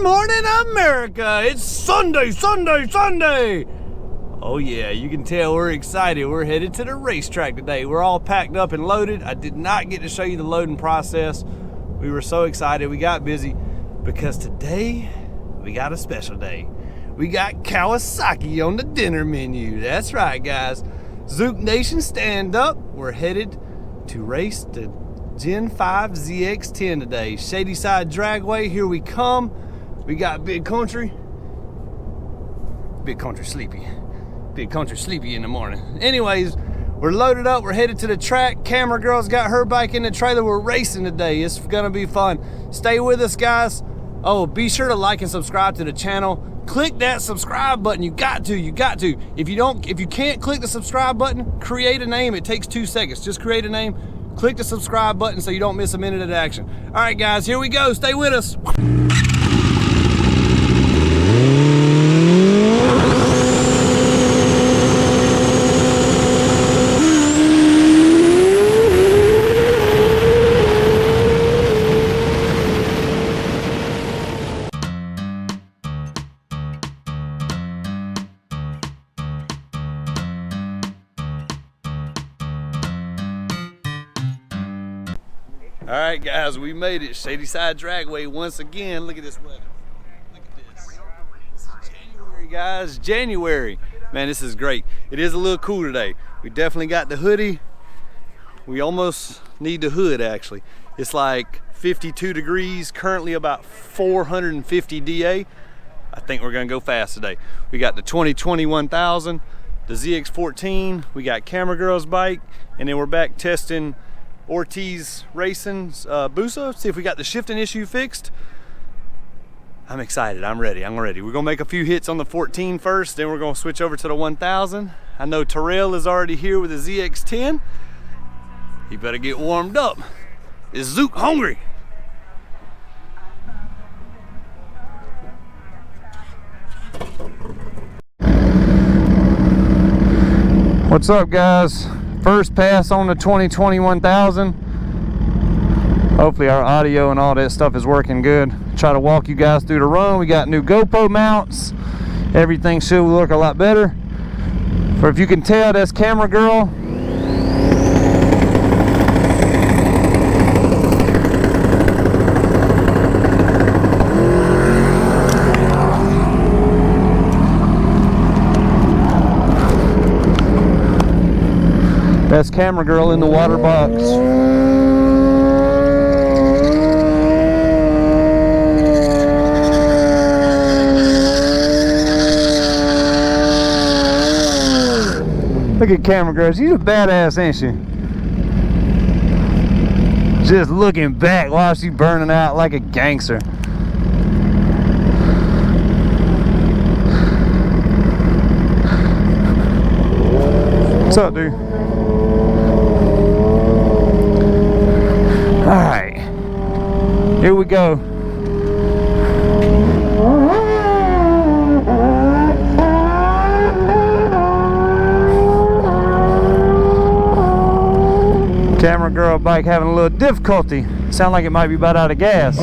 morning, America! It's Sunday, Sunday, Sunday! Oh yeah, you can tell we're excited. We're headed to the racetrack today. We're all packed up and loaded. I did not get to show you the loading process. We were so excited. We got busy because today we got a special day. We got Kawasaki on the dinner menu. That's right, guys. Zook Nation, stand up. We're headed to race the Gen 5 ZX-10 today. Shady Side Dragway, here we come. We got Big Country sleepy. Big Country sleepy in the morning. Anyways, we're loaded up, we're headed to the track. Camera girl's got her bike in the trailer. We're racing today. It's gonna be fun. Stay with us, guys. Oh, be sure to like and subscribe to the channel. Click that subscribe button. You got to. If you can't click the subscribe button, create a name. It takes 2 seconds. Just create a name. Click the subscribe button so you don't miss a minute of action. All right, guys, here we go. Stay with us. All right, guys, we made it. Shady Side Dragway once again. Look at this weather. Look at this. This is January, guys. January. Man, this is great. It is a little cool today. We definitely got the hoodie. We almost need the hood, actually. It's like 52 degrees, currently about 450 DA. I think we're gonna go fast today. We got the 2020 1000, the ZX-14. We got Camera Girl's bike, and then we're back testing Ortiz Racing's Busa, see if we got the shifting issue fixed. I'm excited, I'm ready. We're gonna make a few hits on the 14 first, then we're gonna switch over to the 1000. I know Terrell is already here with the ZX-10. He better get warmed up. Is Zook hungry? What's up, guys? First pass on the 2020 1000. Hopefully our audio and all that stuff is working good. Try to walk you guys through the run. We got new GoPro mounts. Everything should look a lot better. For if you can tell, that's Camera Girl. That's Camera Girl in the water box. Look at Camera Girl. She's a badass, ain't she? Just looking back while she's burning out like a gangster. What's up, dude? All right, here we go. Camera Girl bike having a little difficulty. Sound like it might be about out of gas.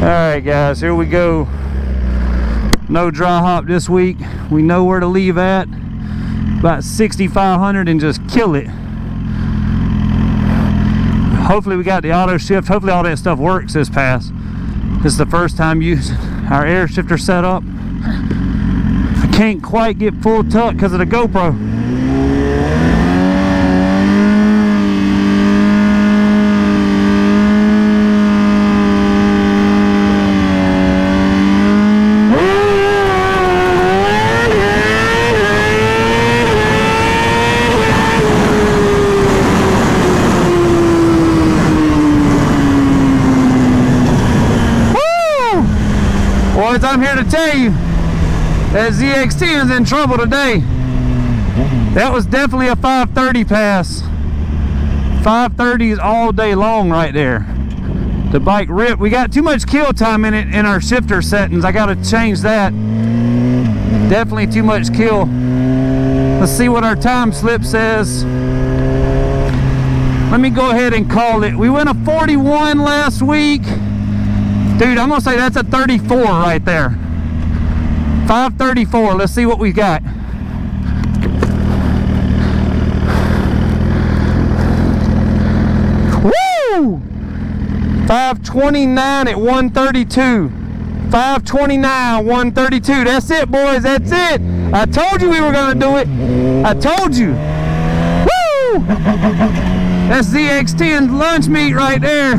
Alright, guys, here we go. No dry hop this week. We know where to leave at. About 6,500 and just kill it. Hopefully we got the auto shift. Hopefully all that stuff works this pass. This is the first time using our air shifter setup. I can't quite get full tuck because of the GoPro. Boys, I'm here to tell you that ZX-10's in trouble today. That was definitely a 530 pass. 530 is all day long right there. The bike ripped. We got too much kill time in it in our shifter settings. I gotta change that. Definitely too much kill. Let's see what our time slip says. Let me go ahead and call it. We went a 41 last week. Dude, I'm gonna say that's a 34 right there. 5:34. Let's see what we got. Woo! 5:29 at 132. 5:29, 132. That's it, boys. That's it. I told you we were gonna do it. I told you. Woo! That's ZX10 lunch meat right there.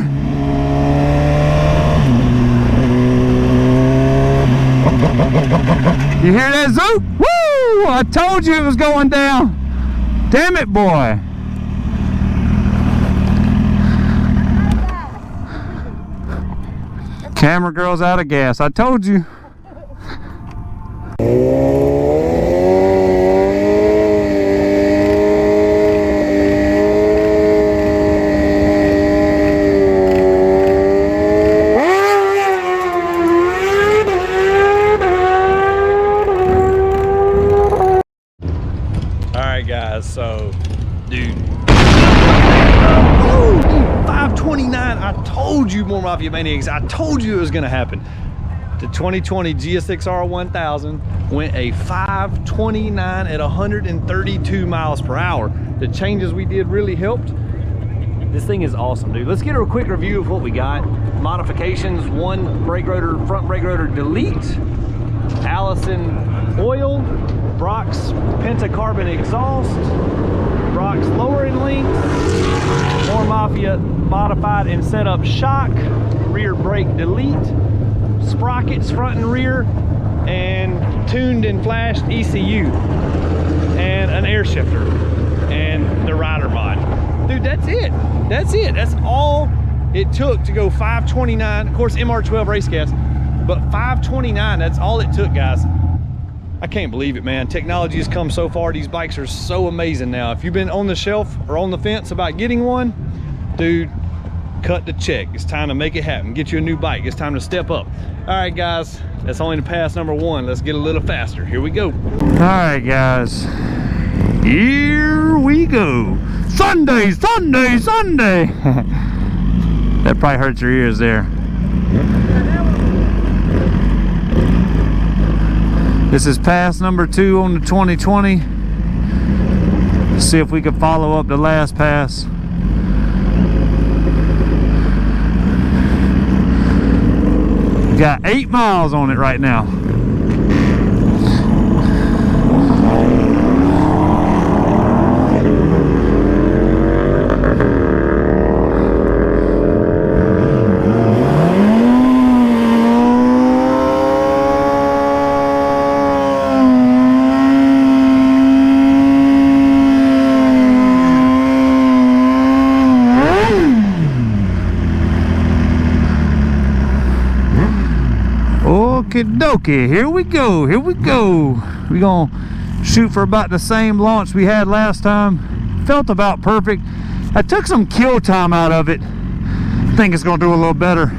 You hear that zoop? Woo! I told you it was going down. Damn it, boy. Camera girl's out of gas. I told you. Alright guys, so dude. 529. I told you, more Mafia Maniacs, I told you it was gonna happen. The 2020 GSXR 1000 went a 529 at 132 miles per hour. The changes we did really helped. This thing is awesome, dude. Let's get a quick review of what we got. Modifications: one brake rotor, front brake rotor delete, Allison oil, Brock's pentacarbon exhaust, Brock's lowering link, more Mafia modified and set up shock, rear brake delete, sprockets front and rear, and tuned and flashed ECU, and an air shifter, and the rider mod. Dude, that's it. That's it. That's all it took to go 529. Of course, MR12 race gas, but 529, that's all it took, guys. I can't believe it, man. Technology has come so far. These bikes are so amazing now. If you've been on the shelf or on the fence about getting one, dude, cut the check. It's time to make it happen. Get you a new bike. It's time to step up. All right, guys, that's only the pass number one. Let's get a little faster. Here we go. All right, guys. Here we go. Sunday, Sunday, Sunday. That probably hurts your ears there. This is pass number 2 on the 2020. Let's see if we can follow up the last pass. We got 8 miles on it right now. Okie dokie, here we go, here we go. We're gonna shoot for about the same launch we had last time. Felt about perfect. I took some kill time out of it. I think it's gonna do a little better.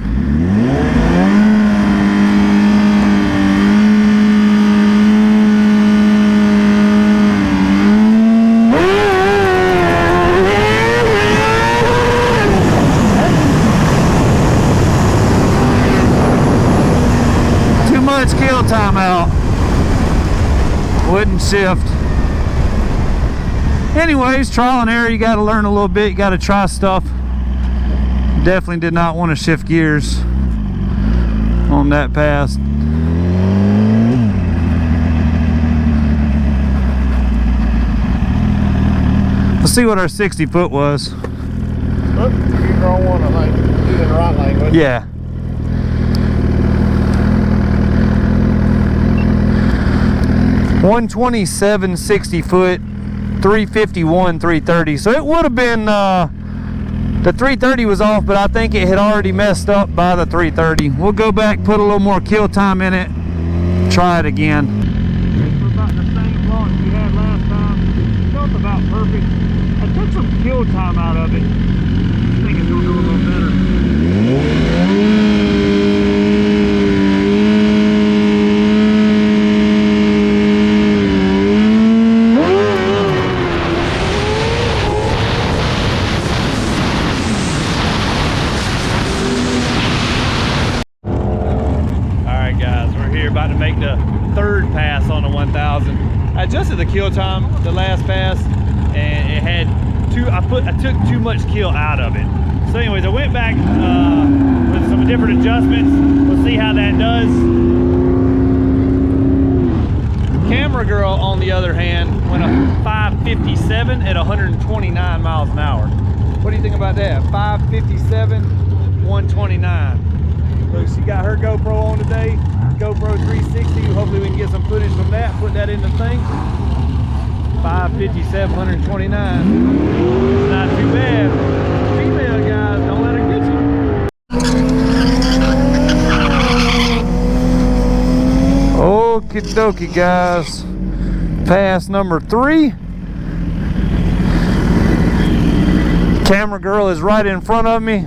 Kill time out. Wouldn't shift. Anyways, trial and error. You got to learn a little bit. You got to try stuff. Definitely did not want to shift gears on that pass. Let's see what our 60 foot was. Oop, you draw one, I think. You in the right lane, wouldn't you? Yeah. 127 60 foot, 351 330. So it would have been the 330 was off, but I think it had already messed up by the 330. We'll go back, put a little more kill time in it, try it again. We're about the same launch we had last time. Felt about perfect. I took some kill time out of it. I think it's gonna do a little better. 2021,000. I adjusted the kill time the last pass, and it had I took too much kill out of it. So anyways, I went back with some different adjustments. We'll see how that does. Camera Girl, on the other hand, went a 557 at 129 miles an hour. What do you think about that? 557, 129. So she got her GoPro on today, GoPro 360. Hopefully we can get some footage from that, put that in the thing. 557, 129. It's not too bad. Female guys, don't let her get you. Okie dokie, guys. Pass number 3. Camera Girl is right in front of me.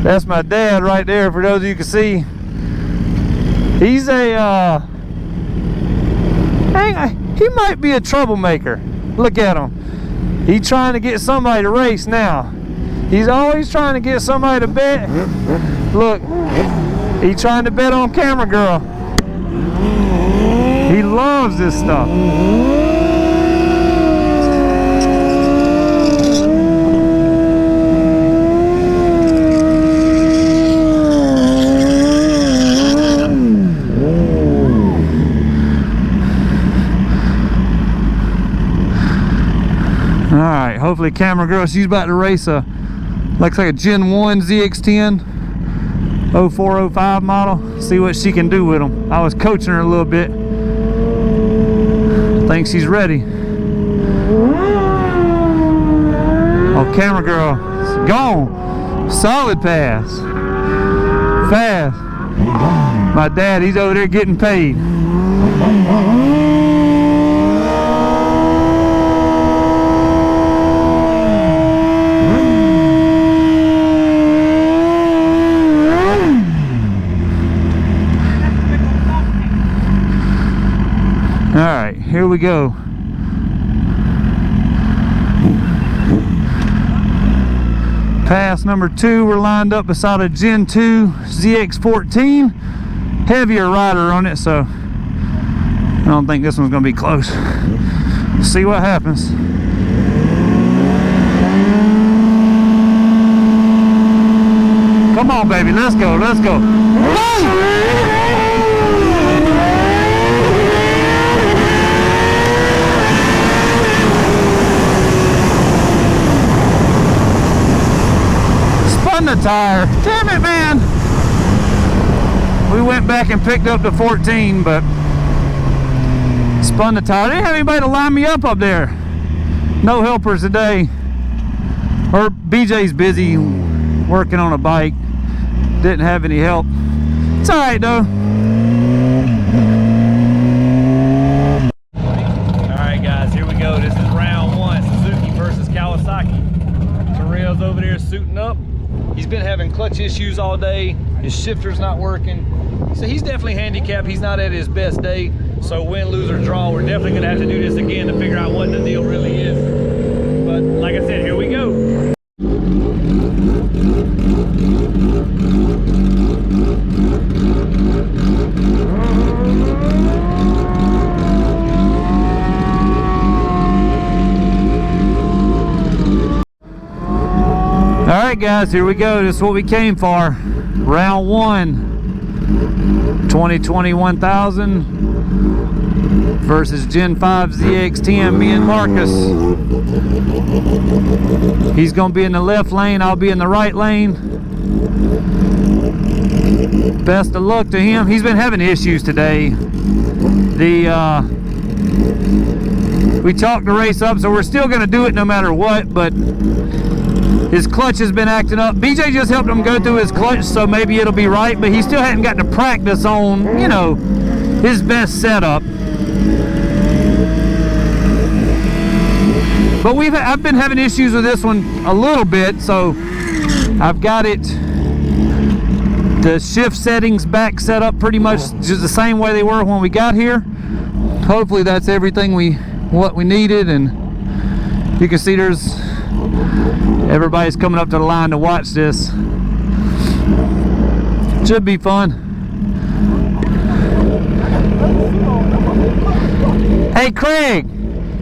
That's my dad right there, for those of you who can see. He's he might be a troublemaker. Look at him. He's trying to get somebody to race now. He's always trying to get somebody to bet. Look, he's trying to bet on Camera Girl. He loves this stuff. Alright, hopefully Camera Girl, she's about to race a, looks like a Gen 1 ZX-10 0405 model. See what she can do with them. I was coaching her a little bit. I think she's ready. Oh, Camera Girl, it's gone. Solid pass. Fast. My dad, he's over there getting paid. Alright, here we go. Pass number 2, we're lined up beside a Gen 2 ZX-14. Heavier rider on it, so I don't think this one's going to be close. See what happens. Come on, baby, let's go, let's go. The tire. Damn it, man. We went back and picked up the 14, but spun the tire. I didn't have anybody to line me up there. No helpers today. Or BJ's busy working on a bike. Didn't have any help. It's alright though. Alright guys, here we go. This is round 1. Suzuki versus Kawasaki. Terrell's over there suiting up. He's been having clutch issues all day. His shifter's not working. So he's definitely handicapped. He's not at his best day. So win, lose, or draw, we're definitely gonna have to do this again to figure out what the deal really is. But like I said, here we go. Alright guys, here we go. This is what we came for. Round 1. 2021,000 versus Gen 5 ZX-10. Me and Marcus. He's going to be in the left lane. I'll be in the right lane. Best of luck to him. He's been having issues today. We talked the race up, so we're still going to do it no matter what, but his clutch has been acting up. BJ just helped him go through his clutch, so maybe it'll be right, but he still hadn't gotten to practice on, you know, his best setup. But I've been having issues with this one a little bit, so I've got it, the shift settings back set up pretty much just the same way they were when we got here. Hopefully that's everything what we needed, and you can see everybody's coming up to the line to watch this. Should be fun. Hey Craig,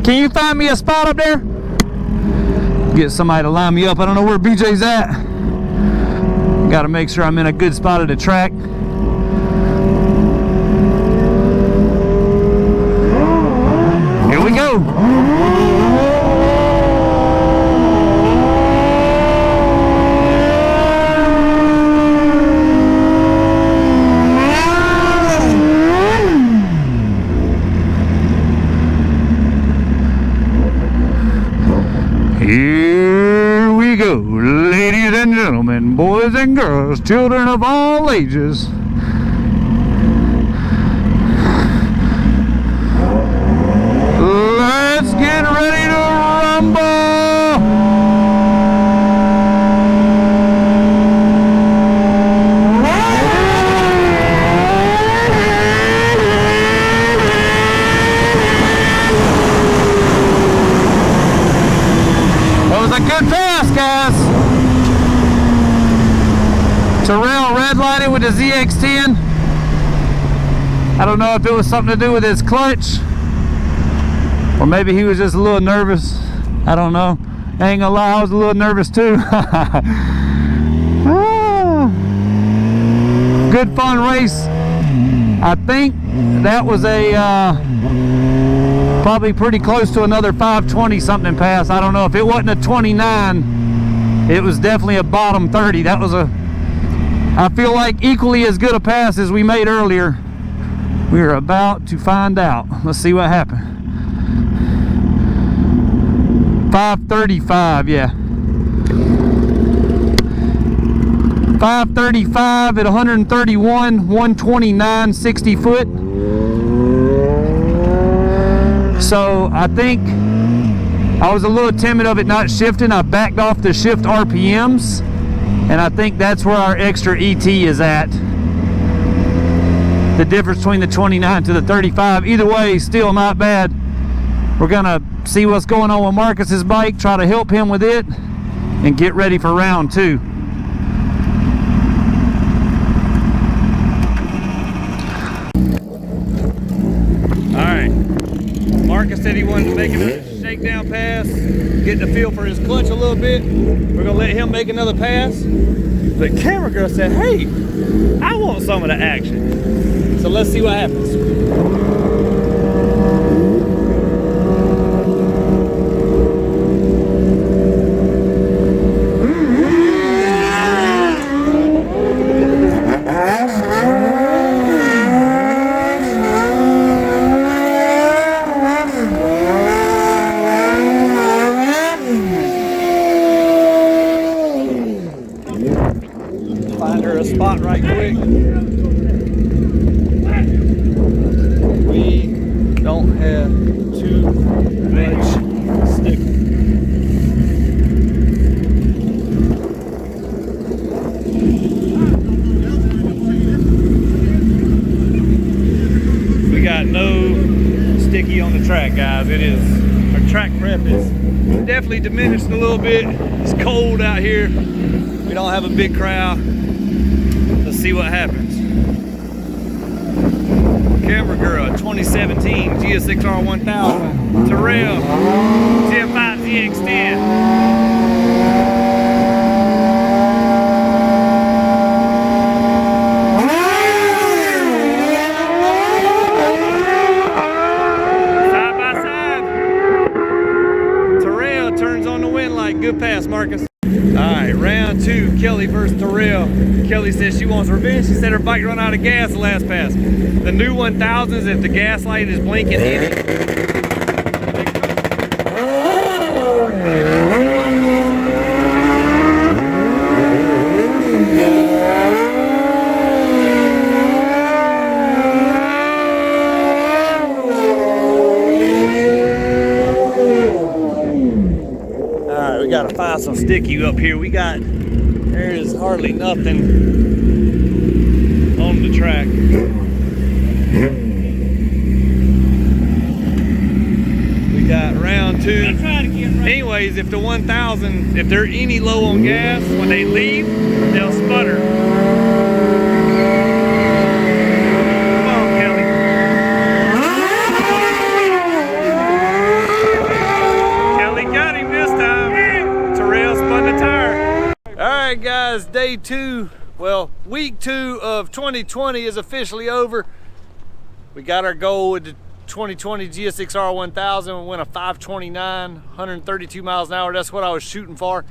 can you find me a spot up there? Get somebody to line me up. I don't know where BJ's at. Gotta make sure I'm in a good spot at the track. Here we go. Here we go, ladies and gentlemen, boys and girls, children of all ages. Let's get ready to rumble! A good pass, guys. Terrell red lighted with the ZX10. I don't know if it was something to do with his clutch, or maybe he was just a little nervous. I don't know. I ain't gonna lie, I was a little nervous too. Good fun race. I think that was a probably pretty close to another 520 something pass. I don't know if it wasn't a 29, it was definitely a bottom 30. That was a, I feel like, equally as good a pass as we made earlier. We're about to find out. Let's see what happened. 535, yeah. 535 at 131, 129, 60 foot. So I think I was a little timid of it not shifting. I backed off the shift RPMs, and I think that's where our extra ET is at. The difference between the 29 to the 35. Either way, still not bad. We're gonna see what's going on with Marcus's bike, try to help him with it, and get ready for round 2. Marcus said he wanted to make another shakedown pass, get the feel for his clutch a little bit. We're gonna let him make another pass. But camera girl said, hey, I want some of the action. So let's see what happens. Spot right quick. We don't have too much stick. We got no sticky on the track, guys. It is, our track prep is definitely diminished a little bit. It's cold out here. We don't have a big crowd. See what happens. Camera girl, 2017 GSXR 1000. Terrell, 10.5 ZX10. Side by side. Terrell turns on the wind light. Good pass, Marcus. Alright, round 2, Kelly versus Terrell. Kelly says she wants revenge. She said her bike run out of gas the last pass. The new 1000s, if the gas light is blinking in it. Alright, we gotta find some sticky up here. There is hardly nothing on the track. We got round 2. Anyways, if the 1000, if they're any low on gas, when they leave, they'll sputter. Come on, Kelly. 2, well, week 2 of 2020 is officially over. We got our goal with the 2020 GSXR 1000. We went a 529, 132 miles an hour. That's what I was shooting for.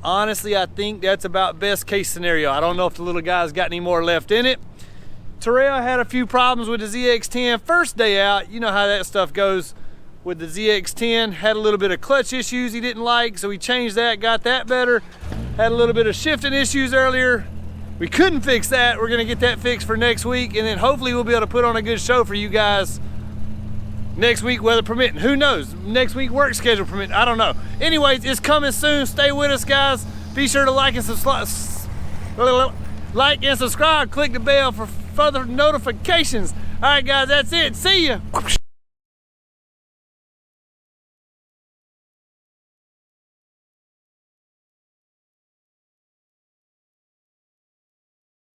Honestly, I think that's about best case scenario. I don't know if the little guy's got any more left in it. Terrell had a few problems with the ZX10 first day out. You know how that stuff goes with the ZX10. Had a little bit of clutch issues he didn't like, so we changed that, got that better. Had a little bit of shifting issues earlier. We couldn't fix that. We're gonna get that fixed for next week, and then hopefully we'll be able to put on a good show for you guys next week, weather permitting. Who knows? Next week, work schedule permitting. I don't know. Anyways, it's coming soon. Stay with us, guys. Be sure to like and subscribe. Like and subscribe. Click the bell for further notifications. All right, guys, that's it. See ya.